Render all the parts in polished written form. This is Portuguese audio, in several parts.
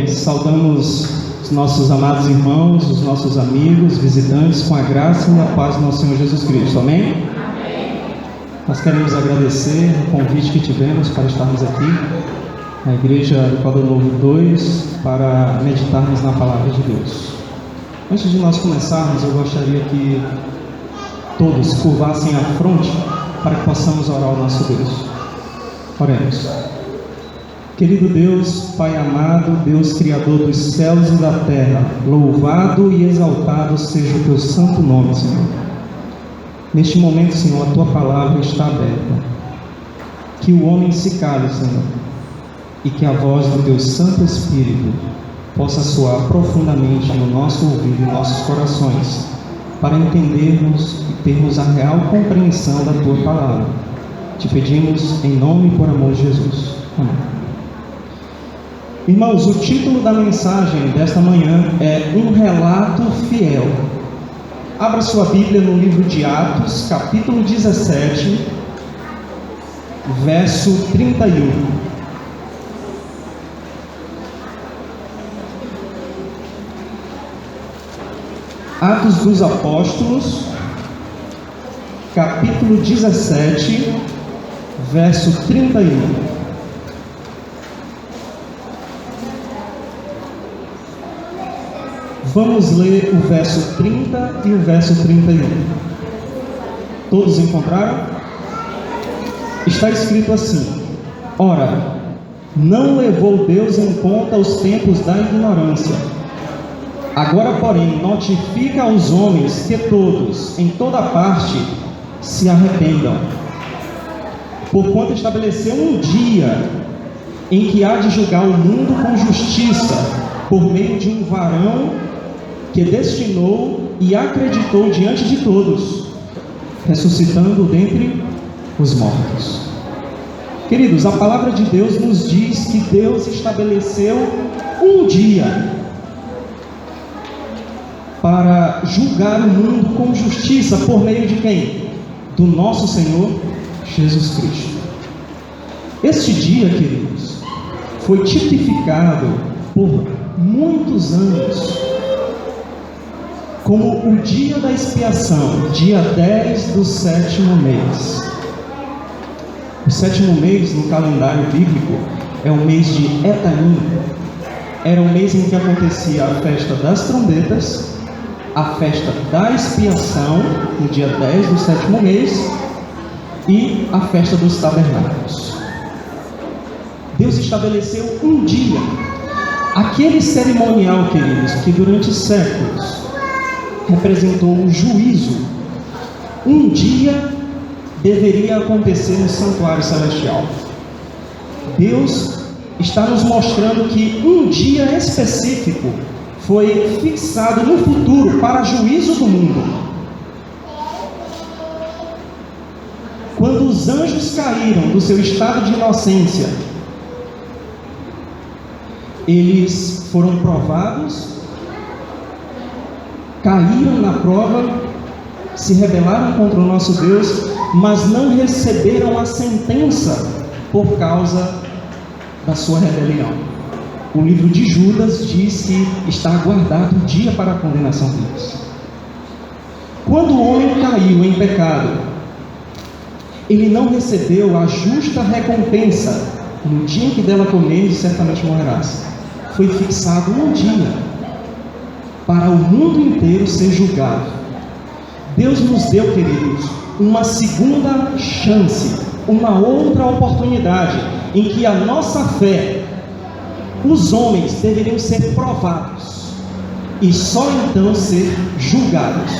Amém. Saudamos os nossos amados irmãos, os nossos amigos, visitantes, com a graça e a paz do nosso Senhor Jesus Cristo. Amém? Amém. Nós queremos agradecer o convite que tivemos para estarmos aqui na Igreja do Quadro Novo 2 para meditarmos na Palavra de Deus. Antes de nós começarmos, eu gostaria que todos curvassem a fronte para que possamos orar ao nosso Deus. Oremos. Querido Deus, Pai amado, Deus Criador dos céus e da terra, louvado e exaltado seja o Teu santo nome, Senhor. Neste momento, Senhor, a Tua palavra está aberta. Que o homem se cale, Senhor, e que a voz do Teu Santo Espírito possa soar profundamente no nosso ouvido e nossos corações, para entendermos e termos a real compreensão da Tua palavra. Te pedimos em nome e por amor de Jesus. Amém. Irmãos, o título da mensagem desta manhã é Um Relato Fiel. Abra sua Bíblia no livro de Atos, capítulo 17, verso 31. Atos dos Apóstolos, capítulo 17, verso 31. Vamos ler o verso 30 e o verso 31. Todos encontraram? Está escrito assim: Ora, não levou Deus em conta os tempos da ignorância. Agora, porém, notifica aos homens que todos, em toda parte, se arrependam. Porquanto estabeleceu um dia em que há de julgar o mundo com justiça, por meio de um varão que destinou e acreditou diante de todos, ressuscitando dentre os mortos. Queridos, a palavra de Deus nos diz que Deus estabeleceu um dia para julgar o mundo com justiça, por meio de quem? Do nosso Senhor Jesus Cristo. Este dia, queridos, foi tipificado por muitos anos como o dia da expiação, dia 10 do sétimo mês. O sétimo mês no calendário bíblico é o mês de Etanim. Era o mês em que acontecia a festa das trombetas, a festa da expiação, no dia 10 do sétimo mês, e a festa dos tabernáculos. Deus estabeleceu um dia, aquele cerimonial, queridos, que durante séculos representou o juízo. Um dia deveria acontecer no santuário celestial. Deus está nos mostrando que um dia específico foi fixado no futuro para juízo do mundo. Quando os anjos caíram do seu estado de inocência, eles foram provados, caíram na prova, se rebelaram contra o nosso Deus, mas não receberam a sentença por causa da sua rebelião. O livro de Judas diz que está aguardado o dia para a condenação deles. Quando o homem caiu em pecado, ele não recebeu a justa recompensa. No dia em que dela comeres, certamente morrerás. Foi fixado um dia para o mundo inteiro ser julgado. Deus nos deu, queridos, uma segunda chance, uma outra oportunidade, em que a nossa fé, os homens deveriam ser provados e só então ser julgados.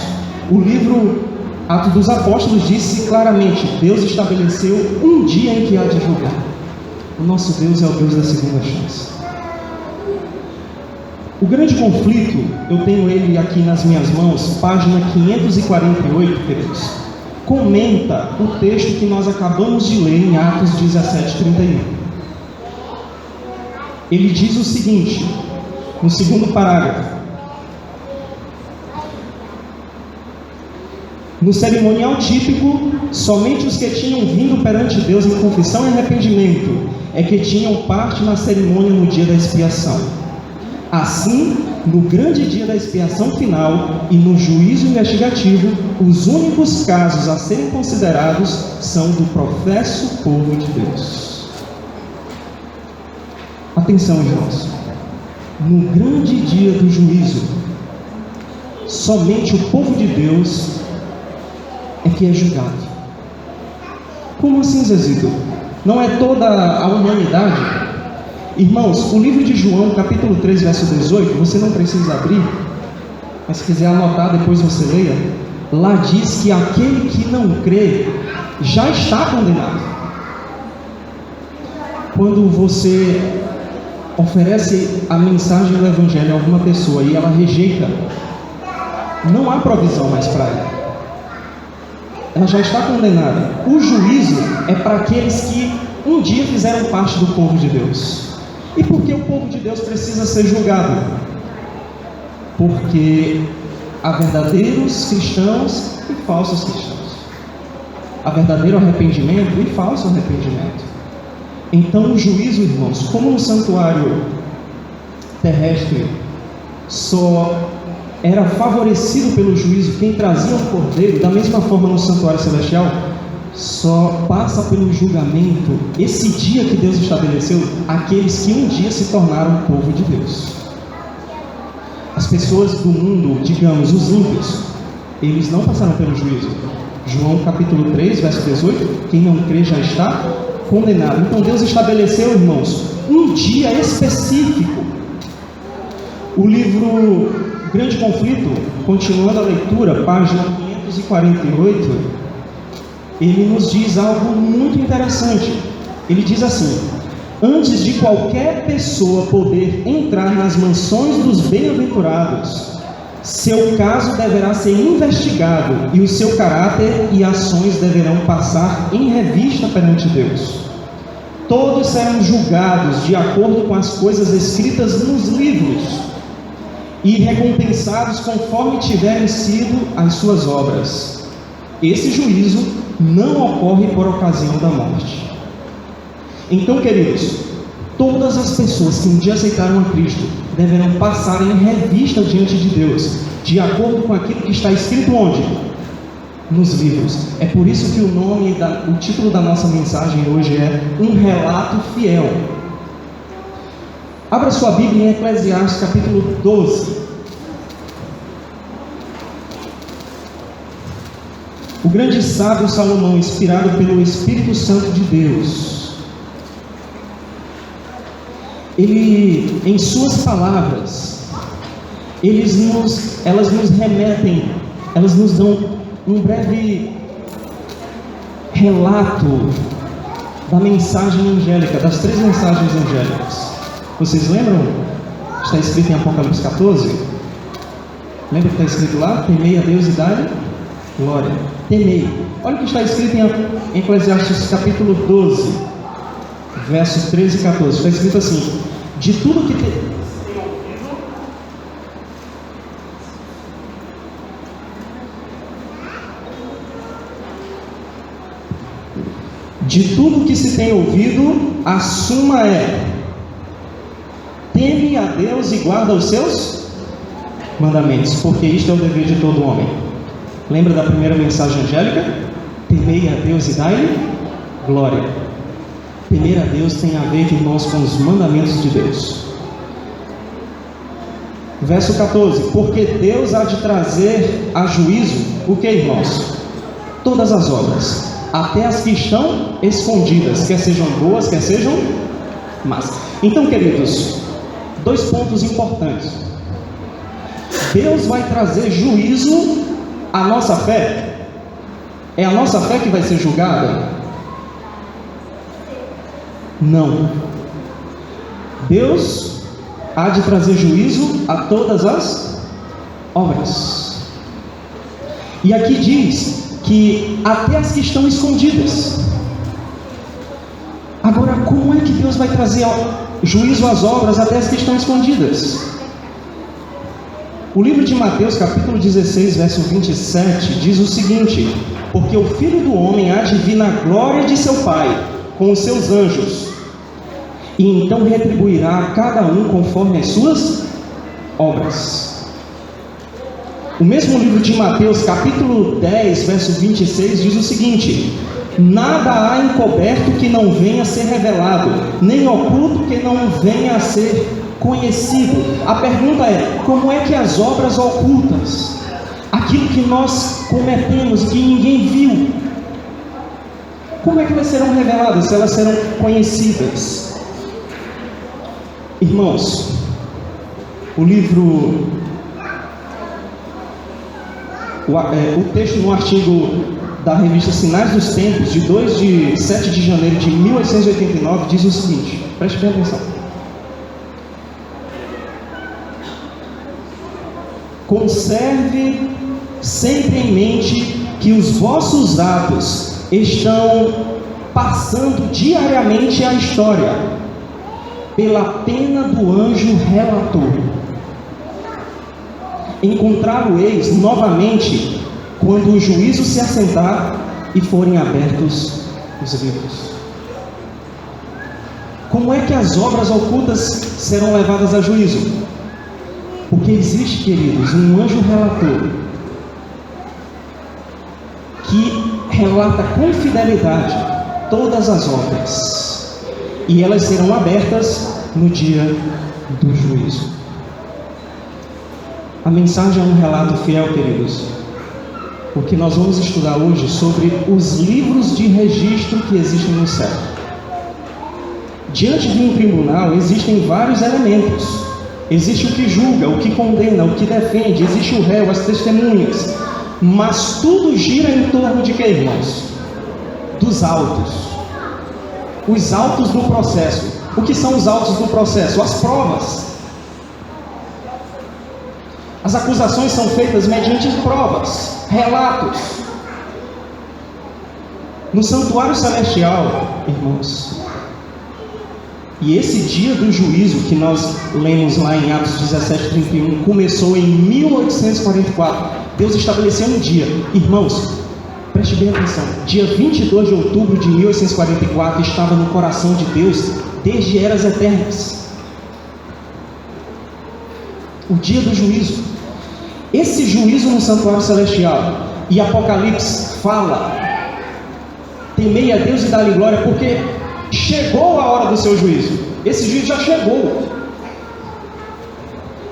O livro Atos dos Apóstolos disse claramente: Deus estabeleceu um dia em que há de julgar. O nosso Deus é o Deus da segunda chance. O grande conflito, eu tenho ele aqui nas minhas mãos, página 548, queridos, comenta o texto que nós acabamos de ler em Atos 17:31. Ele diz o seguinte, no segundo parágrafo: no cerimonial típico, somente os que tinham vindo perante Deus em confissão e arrependimento é que tinham parte na cerimônia no dia da expiação. Assim, no grande dia da expiação final e no juízo investigativo, os únicos casos a serem considerados são do professo povo de Deus. Atenção, irmãos. No grande dia do juízo, somente o povo de Deus é que é julgado. Como assim, Zezito? Não é toda a humanidade? Irmãos, o livro de João, capítulo 3, verso 18, você não precisa abrir, mas se quiser anotar, depois você leia. Lá diz que aquele que não crê já está condenado. Quando você oferece a mensagem do Evangelho a alguma pessoa e ela rejeita, não há provisão mais para ela. Ela já está condenada. O juízo é para aqueles que um dia fizeram parte do povo de Deus. E por que o povo de Deus precisa ser julgado? Porque há verdadeiros cristãos e falsos cristãos. Há verdadeiro arrependimento e falso arrependimento. Então o juízo, irmãos, como no santuário terrestre só era favorecido pelo juízo quem trazia um cordeiro, da mesma forma no santuário celestial só passa pelo julgamento, esse dia que Deus estabeleceu, aqueles que um dia se tornaram povo de Deus. As pessoas do mundo, digamos, os ímpios, eles não passaram pelo juízo. João capítulo 3, verso 18, quem não crê já está condenado. Então Deus estabeleceu, irmãos, um dia específico. O livro Grande Conflito, continuando a leitura, página 548, ele nos diz algo muito interessante. Ele diz assim: antes de qualquer pessoa poder entrar nas mansões dos bem-aventurados, seu caso deverá ser investigado e o seu caráter e ações deverão passar em revista perante Deus. Todos serão julgados de acordo com as coisas escritas nos livros e recompensados conforme tiverem sido as suas obras. Esse juízo não ocorre por ocasião da morte. Então, queridos, todas as pessoas que um dia aceitaram a Cristo deverão passar em revista diante de Deus, de acordo com aquilo que está escrito onde? Nos livros. É por isso que o título da nossa mensagem hoje é Um Relato Fiel. Abra sua Bíblia em Eclesiastes capítulo 12. O grande sábio Salomão, inspirado pelo Espírito Santo de Deus, ele, em suas palavras, elas nos remetem, elas nos dão um breve relato da mensagem angélica, das 3 mensagens angélicas. Vocês lembram? Está escrito em Apocalipse 14. Lembra que está escrito lá? Temei a Deus e dai-lhe glória. Temei. Olha o que está escrito em Eclesiastes capítulo 12, versos 13 e 14. Está escrito assim: de tudo que de tudo que se tem ouvido, a suma é: teme a Deus e guarda os seus mandamentos, porque isto é o dever de todo homem. Lembra da primeira mensagem angélica? Temei a Deus e dai-lhe glória. Temer a Deus tem a ver, irmãos, com os mandamentos de Deus. Verso 14: porque Deus há de trazer a juízo o que, irmãos? Todas as obras, até as que estão escondidas, quer sejam boas, quer sejam más. Então, queridos, 2 pontos importantes. Deus vai trazer juízo à nossa fé. É a nossa fé que vai ser julgada? Não. Deus há de trazer juízo a todas as obras. E aqui diz que até as que estão escondidas. Agora, como é que Deus vai trazer juízo às obras até as que estão escondidas? O livro de Mateus, capítulo 16, verso 27, diz o seguinte: porque o Filho do Homem há de vir na glória de seu Pai, com os seus anjos, e então retribuirá a cada um conforme as suas paz. O mesmo livro de Mateus, capítulo 10, verso 26, diz o seguinte: nada há encoberto que não venha a ser revelado, nem oculto que não venha a ser conhecido. A pergunta é: como é que as obras ocultas, aquilo que nós cometemos e que ninguém viu, como é que elas serão reveladas, se elas serão conhecidas? Irmãos, o texto no artigo da revista Sinais dos Tempos, de 7 de janeiro de 1889, diz o seguinte, preste bem atenção: conserve sempre em mente que os vossos atos estão passando diariamente a história pela pena do anjo relator. Encontrá-lo-eis novamente quando o juízo se assentar e forem abertos os livros. Como é que as obras ocultas serão levadas a juízo? Porque existe, queridos, um anjo relator que relata com fidelidade todas as obras, e elas serão abertas no dia do juízo. A mensagem é um relato fiel, queridos, porque nós vamos estudar hoje sobre os livros de registro que existem no céu. Diante de um tribunal existem vários elementos. Existe o que julga, o que condena, o que defende, existe o réu, as testemunhas. Mas tudo gira em torno de quê, irmãos? Dos autos. Os autos do processo. O que são os autos do processo? As provas. As acusações são feitas mediante provas, relatos. No santuário celestial, irmãos, e esse dia do juízo que nós lemos lá em Atos 17:31 começou em 1844. Deus estabeleceu um dia, irmãos, preste bem atenção, dia 22 de outubro de 1844 estava no coração de Deus desde eras eternas. O dia do juízo. Esse juízo no santuário celestial, e Apocalipse fala: temei a Deus e dá-lhe glória, porque chegou a hora do seu juízo. Esse juízo já chegou.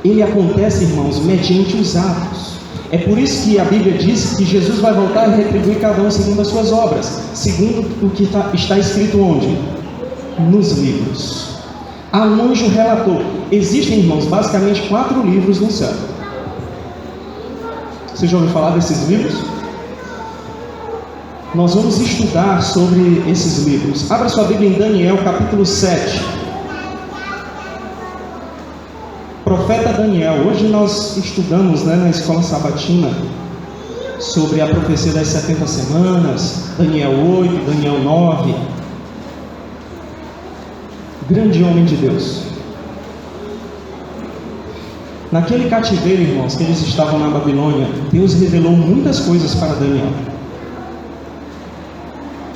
Ele acontece, irmãos, mediante os atos. É por isso que a Bíblia diz que Jesus vai voltar e retribuir cada um segundo as suas obras, segundo o que está escrito onde? Nos livros. Há um anjo relator. Existem, irmãos, basicamente 4 livros no céu. Você já ouviu falar desses livros? Nós vamos estudar sobre esses livros. Abra sua Bíblia em Daniel, capítulo 7. Profeta Daniel. Hoje nós estudamos, na escola sabatina sobre a profecia das 70 semanas, Daniel 8, Daniel 9. Grande homem de Deus. Naquele cativeiro, irmãos, que eles estavam na Babilônia, Deus revelou muitas coisas para Daniel.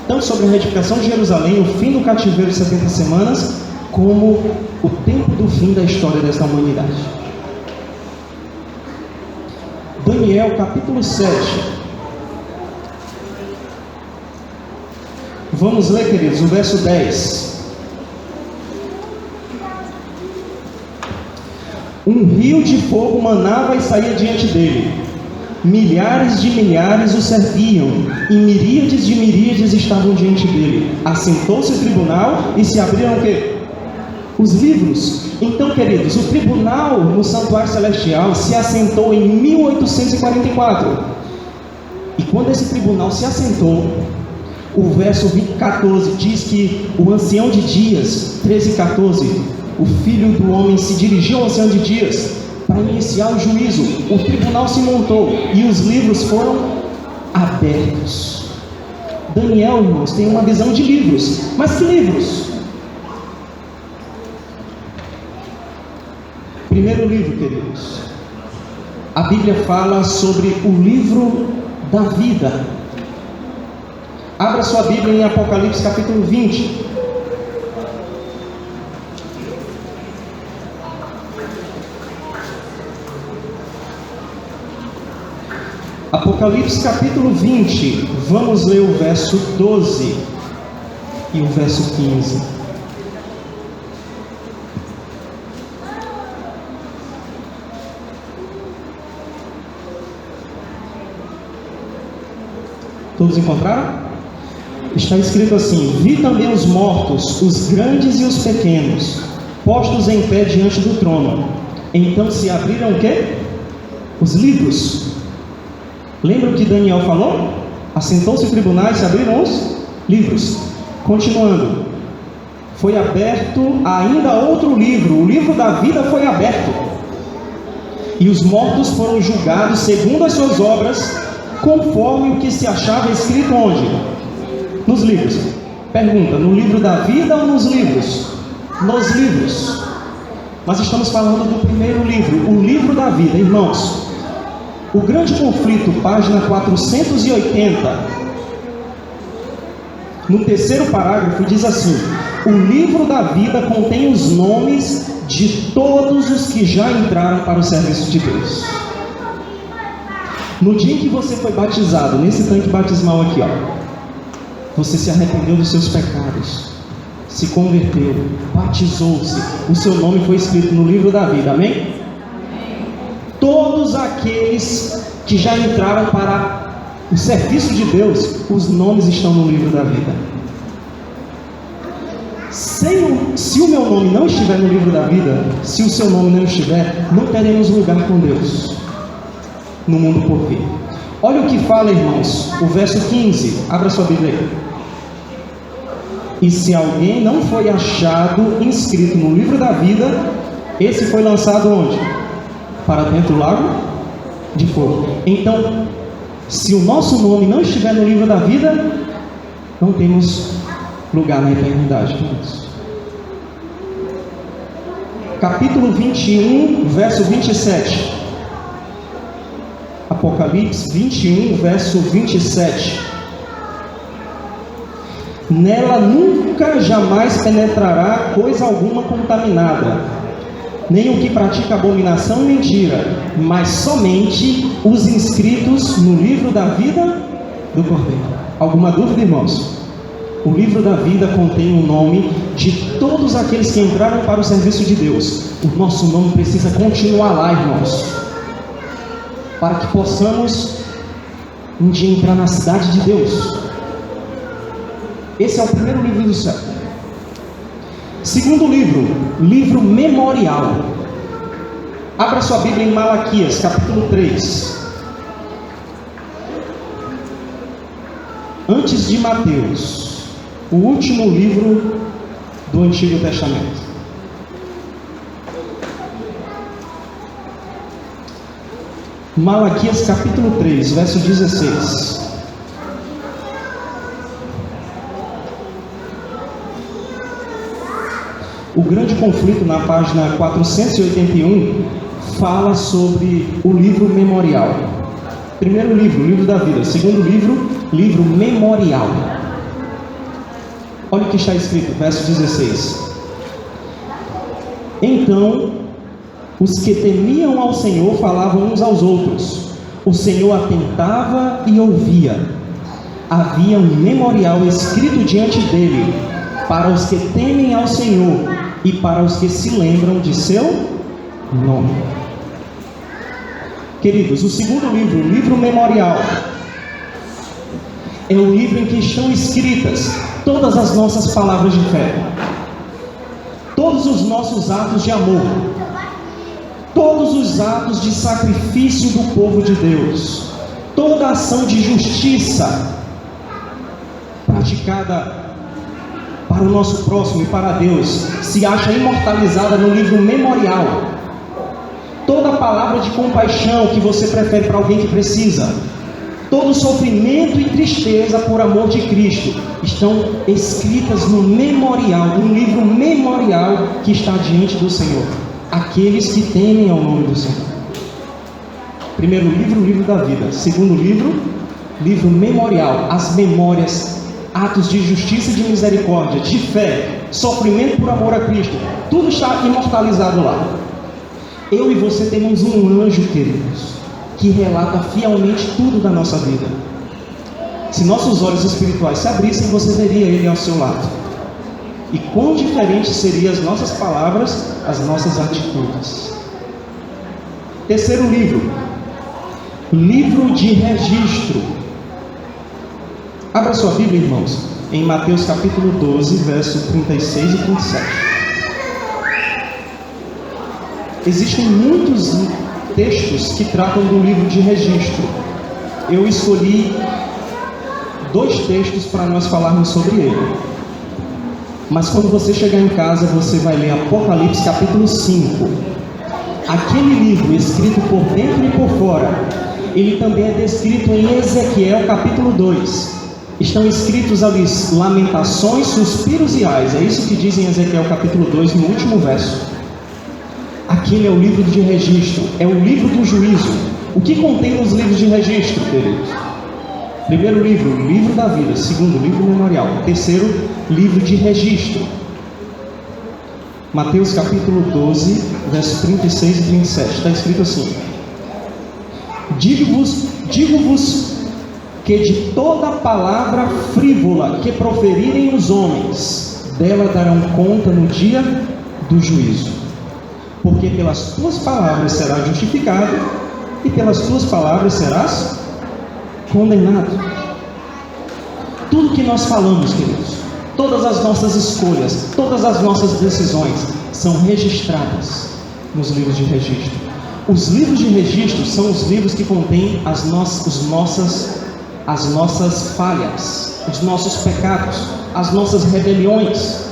Tanto sobre a reedificação de Jerusalém, o fim do cativeiro de 70 semanas, como o tempo do fim da história desta humanidade. Daniel, capítulo 7. Vamos ler, queridos, o verso 10. Um rio de fogo manava e saía diante dele. Milhares de milhares o serviam, e miríades de miríades estavam diante dele. Assentou-se o tribunal e se abriram o quê? Os livros. Então, queridos, o tribunal no santuário celestial se assentou em 1844. E quando esse tribunal se assentou, o verso 14 diz que o ancião de dias, 13:14, o filho do homem se dirigiu ao ancião de dias para iniciar o juízo. O tribunal se montou e os livros foram abertos. Daniel, irmãos, tem uma visão de livros. Mas que livros? Primeiro livro, queridos, a Bíblia fala sobre o livro da vida. Abra sua Bíblia em Apocalipse capítulo 20. Apocalipse capítulo 20, vamos ler o verso 12 e o verso 15. Todos encontraram? Está escrito assim: vi também os mortos, os grandes e os pequenos, postos em pé diante do trono. Então se abriram o quê? Os livros. Lembra o que Daniel falou? Assentou-se o tribunal e se abriram os livros. Continuando, foi aberto ainda outro livro, o livro da vida foi aberto, e os mortos foram julgados segundo as suas obras, conforme o que se achava escrito onde? Nos livros. Pergunta, no livro da vida ou nos livros? Nos livros. Mas estamos falando do primeiro livro, o livro da vida, irmãos. O grande conflito, página 480, no terceiro parágrafo diz assim: o livro da vida contém os nomes de todos os que já entraram para o serviço de Deus. No dia em que você foi batizado, nesse tanque batismal aqui, você se arrependeu dos seus pecados, se converteu, batizou-se, o seu nome foi escrito no livro da vida, amém? Todos aqueles que já entraram para o serviço de Deus, os nomes estão no livro da vida. Se o meu nome não estiver no livro da vida, se o seu nome não estiver, não teremos lugar com Deus no mundo por vir. Olha o que fala, irmãos, o verso 15, abra sua Bíblia aí. E se alguém não foi achado inscrito no livro da vida, esse foi lançado onde? Para dentro do lago de fogo. Então, se o nosso nome não estiver no livro da vida, não temos lugar na eternidade, queridos. Capítulo 21, verso 27. Apocalipse 21, verso 27. Nela nunca jamais penetrará coisa alguma contaminada, nem o que pratica abominação e mentira, mas somente os inscritos no livro da vida do Cordeiro. Alguma dúvida, irmãos? O livro da vida contém o nome de todos aqueles que entraram para o serviço de Deus. O nosso nome precisa continuar lá, irmãos, para que possamos um dia entrar na cidade de Deus. Esse é o primeiro livro do céu. Segundo livro, livro memorial. Abra sua Bíblia em Malaquias, capítulo 3. Antes de Mateus, o último livro do Antigo Testamento. Malaquias, capítulo 3, verso 16. O grande conflito, na página 481, fala sobre o livro memorial. Primeiro livro, livro da vida. Segundo livro, livro memorial. Olha o que está escrito, verso 16. Então, os que temiam ao Senhor falavam uns aos outros. O Senhor atentava e ouvia. Havia um memorial escrito diante dele, para os que temem ao Senhor e para os que se lembram de seu nome. Queridos, o segundo livro, o livro memorial, é o livro em que estão escritas todas as nossas palavras de fé, todos os nossos atos de amor, todos os atos de sacrifício do povo de Deus, toda ação de justiça praticada para o nosso próximo e para Deus, se acha imortalizada no livro memorial. Toda palavra de compaixão que você prefere para alguém que precisa, todo sofrimento e tristeza por amor de Cristo, estão escritas no memorial, no livro memorial que está diante do Senhor. Aqueles que temem ao nome do Senhor. Primeiro livro, livro da vida. Segundo livro, livro memorial. As memórias, atos de justiça e de misericórdia, de fé, sofrimento por amor a Cristo, tudo está imortalizado lá. Eu e você temos um anjo, queridos, que relata fielmente tudo da nossa vida. Se nossos olhos espirituais se abrissem, você veria ele ao seu lado. E quão diferentes seriam as nossas palavras, as nossas atitudes. Terceiro livro, livro de registro. Abra sua Bíblia, irmãos, em Mateus capítulo 12, versos 36 e 37. Existem muitos textos que tratam do livro de registro. Eu escolhi 2 textos para nós falarmos sobre ele. Mas quando você chegar em casa, você vai ler Apocalipse capítulo 5. Aquele livro, escrito por dentro e por fora, ele também é descrito em Ezequiel capítulo 2. Estão escritos ali lamentações, suspiros e ais. É isso que diz em Ezequiel capítulo 2, no último verso. Aquele é o livro de registro, é o livro do juízo. O que contém os livros de registro, queridos? Primeiro livro, livro da vida. Segundo, livro memorial. Terceiro, livro de registro. Mateus capítulo 12, versos 36 e 37. Está escrito assim: Digo-vos que de toda palavra frívola que proferirem os homens, dela darão conta no dia do juízo. Porque pelas tuas palavras serás justificado, e pelas tuas palavras serás condenado. Tudo que nós falamos, queridos, todas as nossas escolhas, todas as nossas decisões são registradas nos livros de registro. Os livros de registro são os livros que contêm as nossas falhas, os nossos pecados, as nossas rebeliões.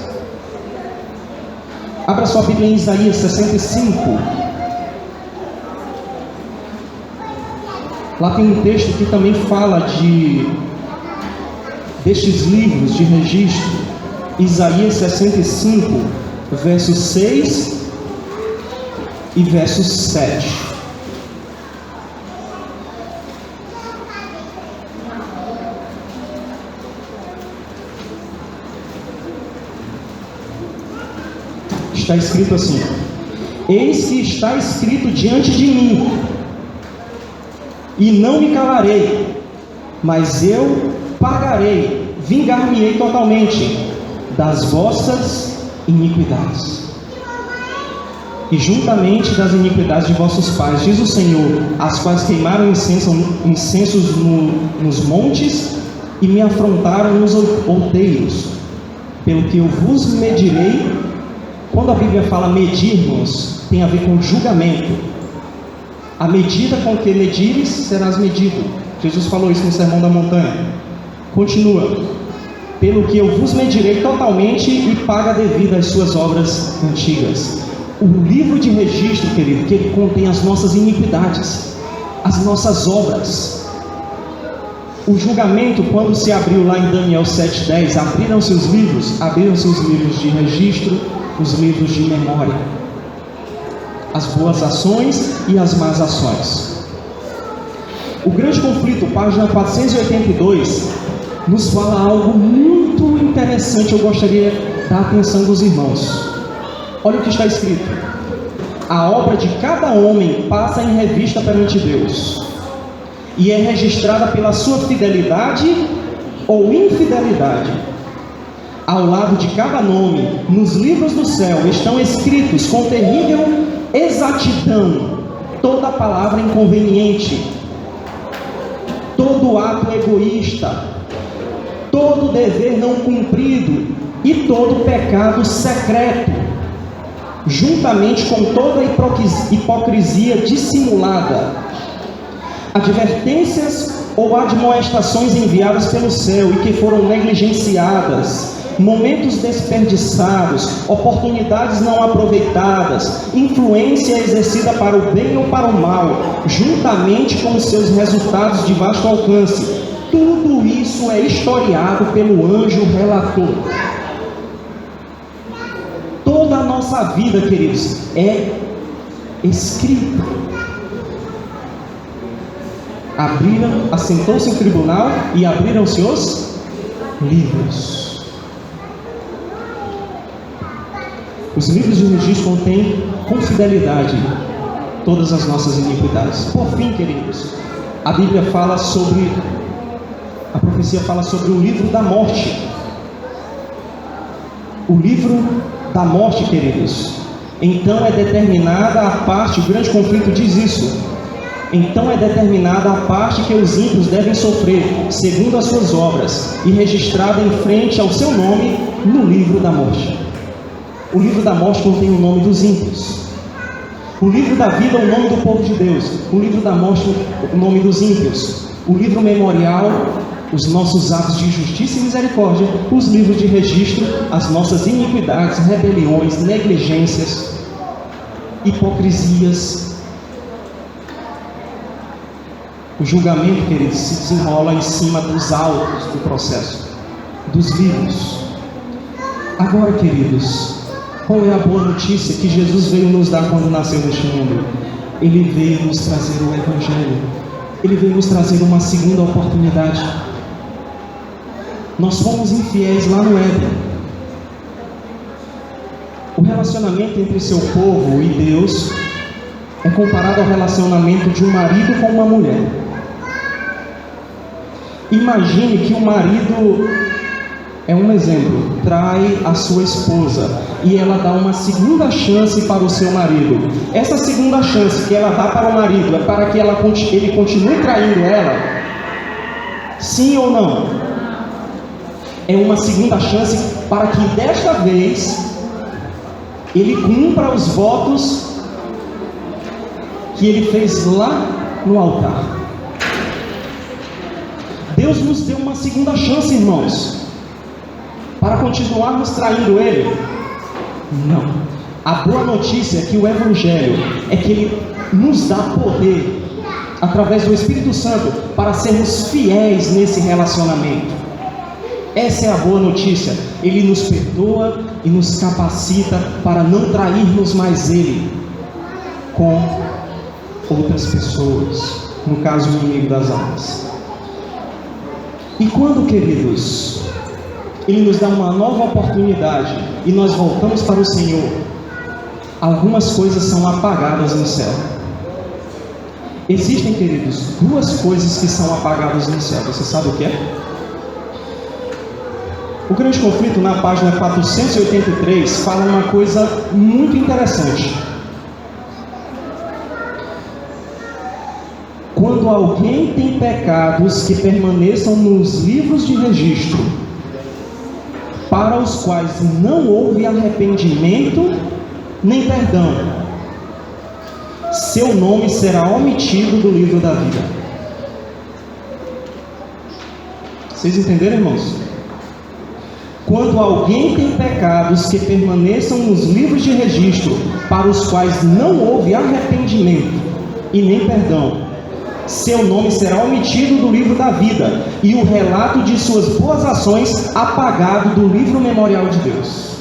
Abra sua Bíblia em Isaías 65. Lá tem um texto que também fala destes livros de registro. Isaías 65, versos 6 e versos 7. Está escrito assim: Eis que está escrito diante de mim, e não me calarei, mas eu pagarei, vingar-me-ei totalmente das vossas iniquidades, e juntamente das iniquidades de vossos pais, diz o Senhor, as quais queimaram incensos nos montes e me afrontaram nos outeiros, pelo que eu vos medirei. Quando a Bíblia fala medir, irmãos, tem a ver com julgamento. A medida com que medires, serás medido. Jesus falou isso no Sermão da Montanha. Continua: pelo que eu vos medirei totalmente, e paga devido às suas obras antigas. O livro de registro, querido, que ele contém as nossas iniquidades, as nossas obras. O julgamento, quando se abriu lá em Daniel 7,10, abriram-se os livros de registro, os livros de memória, as boas ações e as más ações. O grande conflito, página 482, nos fala algo muito interessante. Eu gostaria da atenção dos irmãos. Olha o que está escrito: a obra de cada homem passa em revista perante Deus, e é registrada pela sua fidelidade ou infidelidade. Ao lado de cada nome, nos livros do céu, estão escritos com terrível exatidão toda palavra inconveniente, todo ato egoísta, todo dever não cumprido e todo pecado secreto, juntamente com toda hipocrisia dissimulada, advertências ou admoestações enviadas pelo céu e que foram negligenciadas, momentos desperdiçados, oportunidades não aproveitadas, influência exercida para o bem ou para o mal, juntamente com os seus resultados de vasto alcance. Tudo isso é historiado pelo anjo relator. Toda a nossa vida, queridos, é escrita. Assentou-se o tribunal e abriram-se os livros. Os livros de registro contêm com fidelidade todas as nossas iniquidades. Por fim, queridos, a profecia fala sobre o livro da morte. O livro da morte, queridos. Então é determinada a parte, o grande conflito diz isso. Então é determinada a parte que os ímpios devem sofrer, segundo as suas obras, e registrada em frente ao seu nome no livro da morte. O livro da morte contém o nome dos ímpios. O livro da vida, o nome do povo de Deus. O livro da morte, o nome dos ímpios. O livro memorial, os nossos atos de justiça e misericórdia. Os livros de registro, as nossas iniquidades, rebeliões, negligências, hipocrisias. O julgamento, queridos, se desenrola em cima dos autos do processo, dos livros. Agora, queridos, qual é a boa notícia que Jesus veio nos dar quando nasceu neste mundo? Ele veio nos trazer o Evangelho. Ele veio nos trazer uma segunda oportunidade. Nós fomos infiéis lá no Éden. O relacionamento entre seu povo e Deus é comparado ao relacionamento de um marido com uma mulher. Imagine que o marido, é um exemplo, trai a sua esposa e ela dá uma segunda chance para o seu marido. Essa segunda chance que ela dá para o marido é para que ele continue traindo ela? Sim ou não? É uma segunda chance para que desta vez ele cumpra os votos que ele fez lá no altar. Deus nos deu uma segunda chance, irmãos, para continuarmos traindo Ele? Não. A boa notícia é que o Evangelho é que Ele nos dá poder, através do Espírito Santo, para sermos fiéis nesse relacionamento. Essa é a boa notícia. Ele nos perdoa e nos capacita para não trairmos mais Ele com outras pessoas, no caso, o inimigo das almas. E quando, queridos, Ele nos dá uma nova oportunidade e nós voltamos para o Senhor, algumas coisas são apagadas no céu. Existem, queridos, duas coisas que são apagadas no céu. Você sabe o que é? O grande conflito, na página 483, fala uma coisa muito interessante. Quando alguém tem pecados que permaneçam nos livros de registro, para os quais não houve arrependimento nem perdão, seu nome será omitido do livro da vida. Vocês entenderam, irmãos? Quando alguém tem pecados que permaneçam nos livros de registro, para os quais não houve arrependimento e nem perdão, seu nome será omitido do livro da vida, e o relato de suas boas ações apagado do livro memorial de Deus.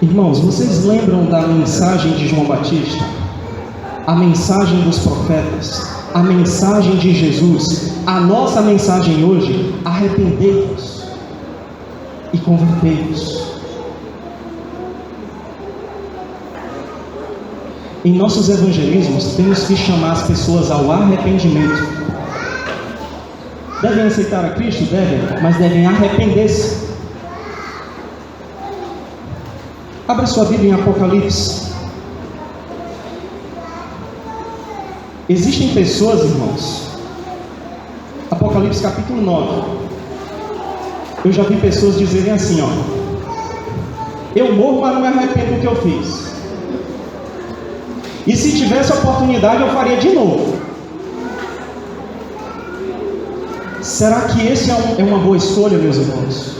Irmãos, vocês lembram da mensagem de João Batista? A mensagem dos profetas? A mensagem de Jesus? A nossa mensagem hoje: arrependei-vos e convertei-vos. Em nossos evangelismos, temos que chamar as pessoas ao arrependimento. Devem aceitar a Cristo? Devem, mas devem arrepender-se. Abra sua Bíblia em Apocalipse. Existem pessoas, irmãos, Apocalipse capítulo 9. Eu já vi pessoas dizerem assim, ó: eu morro, mas não me arrependo do que eu fiz. E se tivesse oportunidade, eu faria de novo. Será que esse é uma boa escolha, meus irmãos?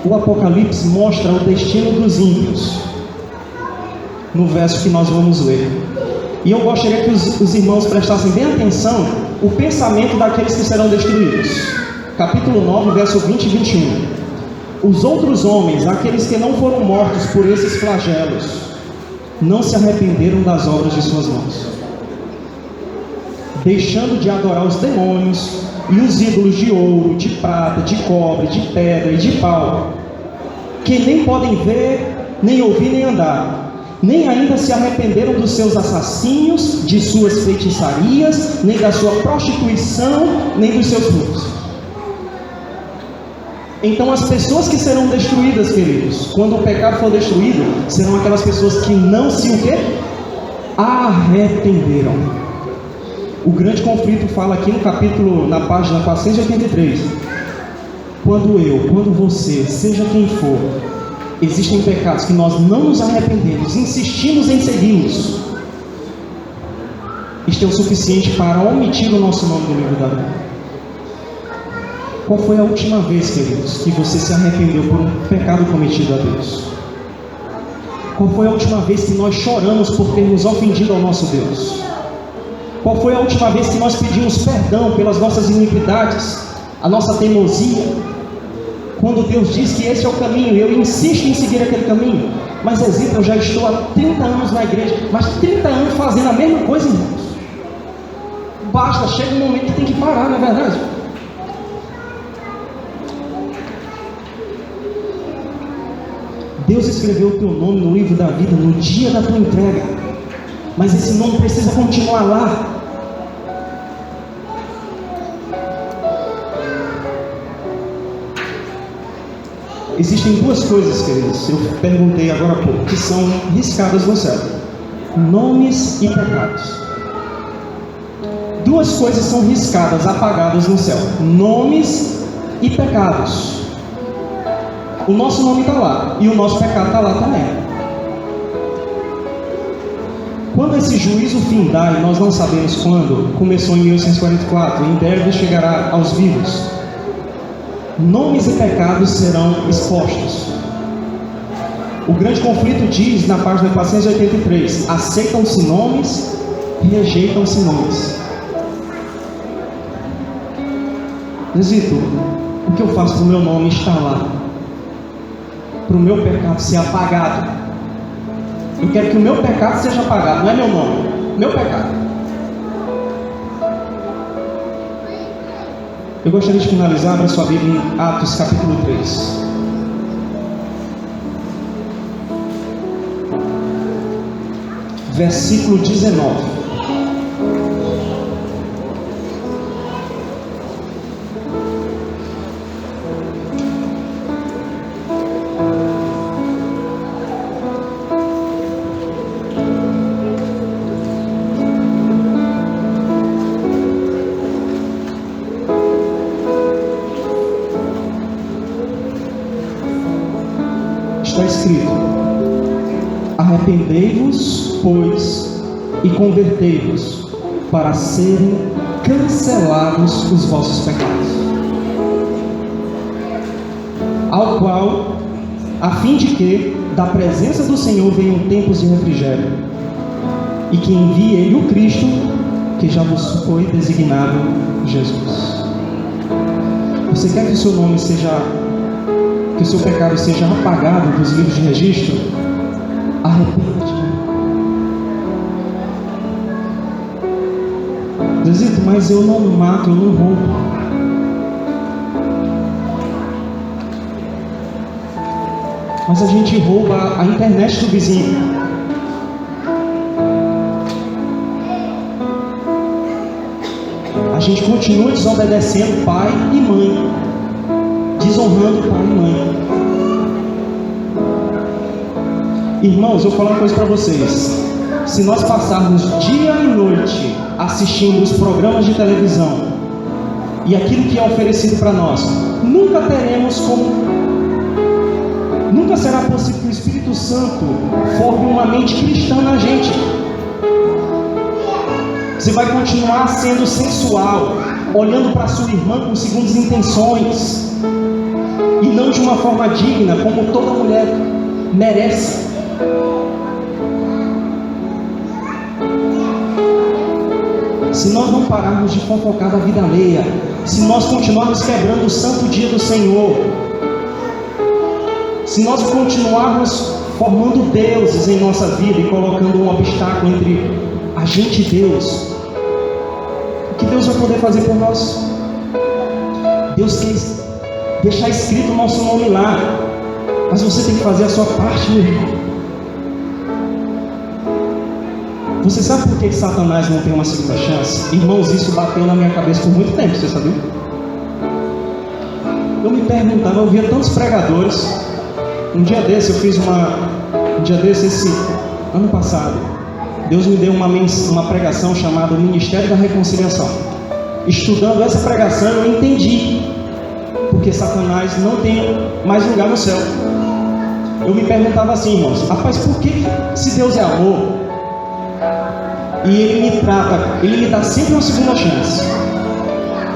O Apocalipse mostra o destino dos ímpios, no verso que nós vamos ler. E eu gostaria que os irmãos prestassem bem atenção o pensamento daqueles que serão destruídos. Capítulo 9, verso 20 e 21. Os outros homens, aqueles que não foram mortos por esses flagelos, não se arrependeram das obras de suas mãos, deixando de adorar os demônios e os ídolos de ouro, de prata, de cobre, de pedra e de pau, que nem podem ver, nem ouvir, nem andar, nem ainda se arrependeram dos seus assassínios, de suas feitiçarias, nem da sua prostituição, nem dos seus furtos. Então as pessoas que serão destruídas, queridos, quando o pecado for destruído, serão aquelas pessoas que não se o quê? Arrependeram. O grande conflito fala aqui no capítulo, na página 483. Quando você, seja quem for, existem pecados que nós não nos arrependemos, insistimos em segui-los, isto é o suficiente para omitir o nosso nome do livro da vida. Qual foi a última vez, queridos, que você se arrependeu por um pecado cometido a Deus? Qual foi a última vez que nós choramos por termos ofendido ao nosso Deus? Qual foi a última vez que nós pedimos perdão pelas nossas iniquidades, a nossa teimosia? Quando Deus diz que esse é o caminho, eu insisto em seguir aquele caminho. Mas Zita, eu já estou há 30 anos na igreja, mas 30 anos fazendo a mesma coisa, irmãos. Basta, chega um momento que tem que parar, não é verdade? Deus escreveu o teu nome no livro da vida no dia da tua entrega, mas esse nome precisa continuar lá. Existem duas coisas, queridos, eu perguntei agora há pouco, que são riscadas no céu: nomes e pecados. Duas coisas são riscadas, apagadas no céu: nomes e pecados. O nosso nome está lá e o nosso pecado está lá também. Quando esse juízo findar, e nós não sabemos quando, começou em 1844, em breve chegará aos vivos, nomes e pecados serão expostos. O grande conflito diz na página 483: aceitam-se nomes, rejeitam-se nomes. Zito, o que eu faço para o meu nome estar lá, para o meu pecado ser apagado? Eu quero que o meu pecado seja apagado, não é meu nome, meu pecado. Eu gostaria de finalizar, abra sua Bíblia em Atos capítulo 3. Versículo 19. Está escrito: arrependei-vos, pois, e convertei-vos, para serem cancelados os vossos pecados, ao qual, a fim de que da presença do Senhor venham tempos de refrigério, e que envie Ele o Cristo, que já vos foi designado Jesus. Você quer que o seu nome seja, que o seu pecado seja apagado dos livros de registro? Arrepende-te. Zito, mas eu não mato, eu não roubo. Mas a gente rouba a internet do vizinho. A gente continua desobedecendo pai e mãe, desonrando pai e mãe. Irmãos, eu vou falar uma coisa para vocês: se nós passarmos dia e noite assistindo os programas de televisão e aquilo que é oferecido para nós, nunca será possível que o Espírito Santo forme uma mente cristã na gente. Você vai continuar sendo sensual, olhando para sua irmã com segundas intenções, e não de uma forma digna, como toda mulher merece. Se nós não pararmos de fofocar da vida alheia, se nós continuarmos quebrando o santo dia do Senhor, se nós continuarmos formando deuses em nossa vida e colocando um obstáculo entre a gente e Deus, o que Deus vai poder fazer por nós? Deus quer deixar escrito o nosso nome lá. Mas você tem que fazer a sua parte, meu irmão. Você sabe por que Satanás não tem uma segunda chance? Irmãos, isso bateu na minha cabeça por muito tempo, você sabia? Eu me perguntava, eu via tantos pregadores. Um dia desse, esse ano passado, Deus me deu uma pregação chamada o Ministério da Reconciliação. Estudando essa pregação, eu entendi porque Satanás não tem mais lugar no céu. Eu me perguntava assim, irmãos, rapaz, por que se Deus é amor e Ele me dá sempre uma segunda chance,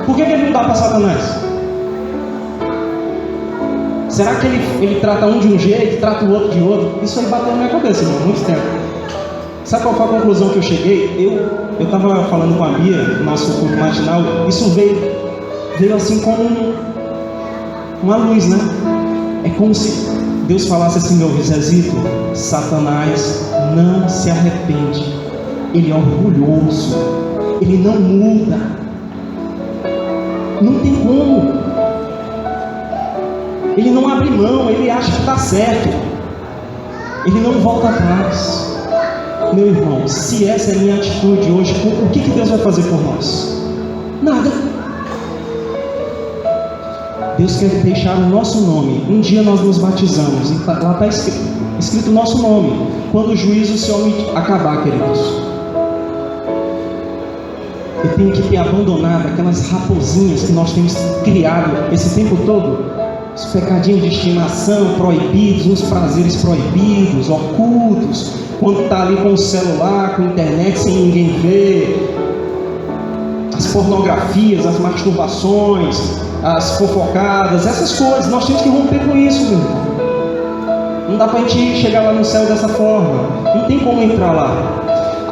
por que Ele não dá para Satanás? Será que ele trata um de um jeito, trata o outro de outro? Isso aí bateu na minha cabeça, irmão, há muito tempo. Sabe qual foi a conclusão que eu cheguei? Eu estava falando com a Bia, no nosso culto matinal, isso veio assim como uma luz, né? É como se Deus falasse assim, meu Zezito, Satanás não se arrepende, ele é orgulhoso, ele não muda, não tem como. Ele não abre mão, ele acha que está certo, ele não volta atrás. Meu irmão, se essa é a minha atitude hoje, o que Deus vai fazer por nós? Nada. Deus quer deixar o nosso nome. Um dia nós nos batizamos, e lá está escrito o nosso nome. Quando o juízo se acabar, queridos, eu tenho que ter abandonado aquelas raposinhas que nós temos criado esse tempo todo. Os pecadinhos de estimação proibidos, os prazeres proibidos, ocultos, quando está ali com o celular, com a internet, sem ninguém ver, as pornografias, as masturbações, as fofocadas, essas coisas, nós temos que romper com isso, meu irmão. Não dá para a gente chegar lá no céu dessa forma, não tem como entrar lá.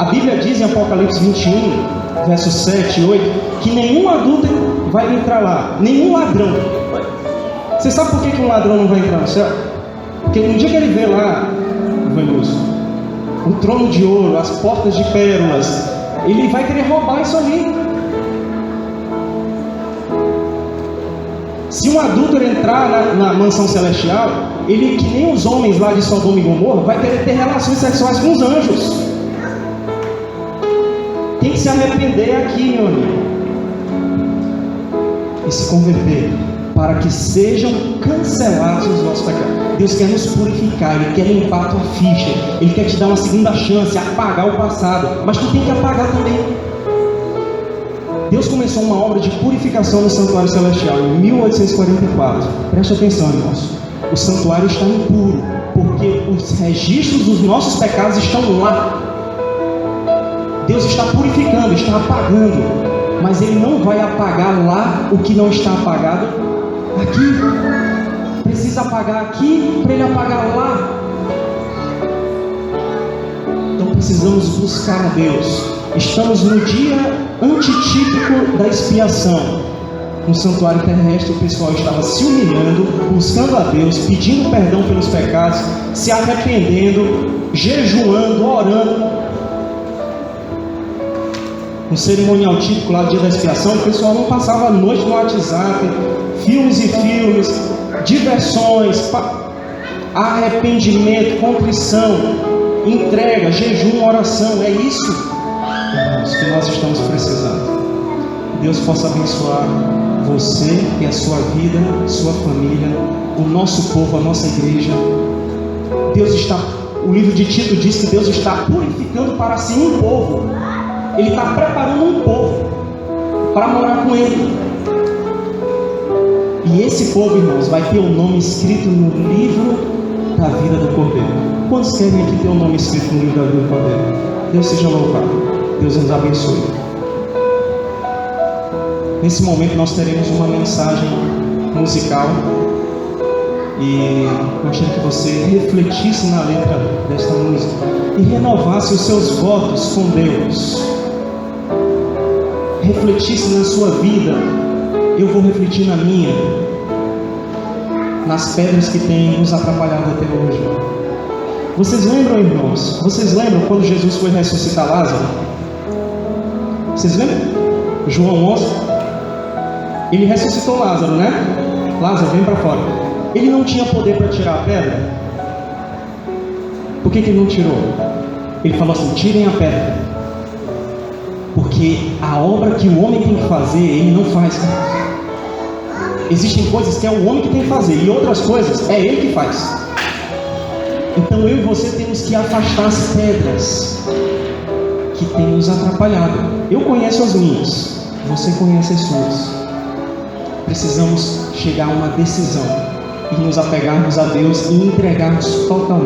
A Bíblia diz em Apocalipse 21, versos 7 e 8, que nenhum adúltero vai entrar lá, nenhum ladrão. Você sabe por que um ladrão não vai entrar no céu? Porque no dia que ele vê lá, o trono de ouro, as portas de pérolas, ele vai querer roubar isso ali. Se um adúltero entrar na mansão celestial, ele, que nem os homens lá de Sodoma e Gomorra, vai querer ter relações sexuais com os anjos. Tem que se arrepender aqui, meu amigo, e se converter, para que sejam cancelados os nossos pecados. Deus quer nos purificar, Ele quer limpar a tua ficha, Ele quer te dar uma segunda chance, apagar o passado, mas tu tem que apagar também. Deus começou uma obra de purificação no santuário celestial em 1844. Preste atenção, irmãos. O santuário está impuro, porque os registros dos nossos pecados estão lá. Deus está purificando, está apagando, mas Ele não vai apagar lá o que não está apagado aqui. Precisa apagar aqui para Ele apagar lá. Então precisamos buscar a Deus. Estamos no dia antitípico da expiação. No santuário terrestre, o pessoal estava se humilhando, buscando a Deus, pedindo perdão pelos pecados, se arrependendo, jejuando, orando. No cerimonial típico lá do dia da expiação, o pessoal não passava a noite no WhatsApp, filmes e filmes, diversões, arrependimento, contrição, entrega, jejum, oração. É isso, irmãos, que nós estamos precisando. Deus possa abençoar você e a sua vida, sua família, o nosso povo, a nossa igreja. O livro de Tito diz que Deus está purificando para si um povo. Ele está preparando um povo para morar com Ele. E esse povo, irmãos, vai ter o nome escrito no livro da vida do Cordeiro. Quantos querem aqui ter o nome escrito no livro da vida do Cordeiro? Deus seja louvado. Deus nos abençoe. Nesse momento nós teremos uma mensagem musical. E eu gostaria que você refletisse na letra desta música e renovasse os seus votos com Deus. Refletisse na sua vida. Eu vou refletir na minha, nas pedras que têm nos atrapalhado até hoje. Vocês lembram, irmãos? Vocês lembram quando Jesus foi ressuscitar Lázaro? Vocês lembram? João 11. Ele ressuscitou Lázaro, né? Lázaro, vem para fora. Ele não tinha poder para tirar a pedra? Por que ele não tirou? Ele falou assim: tirem a pedra. Porque a obra que o homem tem que fazer, ele não faz. Existem coisas que é o homem que tem que fazer, e outras coisas é ele que faz. Então eu e você temos que afastar as pedras que têm nos atrapalhado. Eu conheço as minhas, você conhece as suas. Precisamos chegar a uma decisão e nos apegarmos a Deus e entregarmos totalmente.